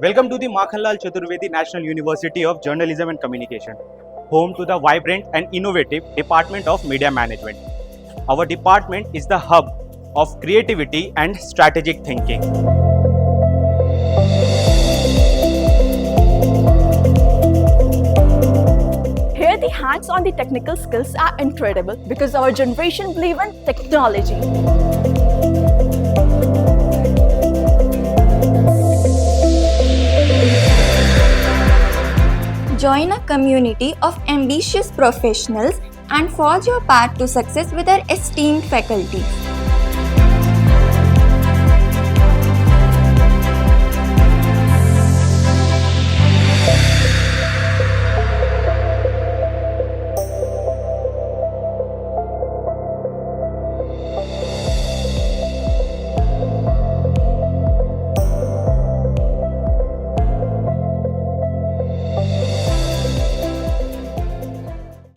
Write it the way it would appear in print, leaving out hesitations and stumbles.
Welcome to the Makhanlal Chaturvedi National University of Journalism and Communication, home to the vibrant and innovative Department of Media Management. Our department is the hub of creativity and strategic thinking. Here, the hands-on the technical skills are incredible because our generation believes in technology. Join a community of ambitious professionals and forge your path to success with our esteemed faculty.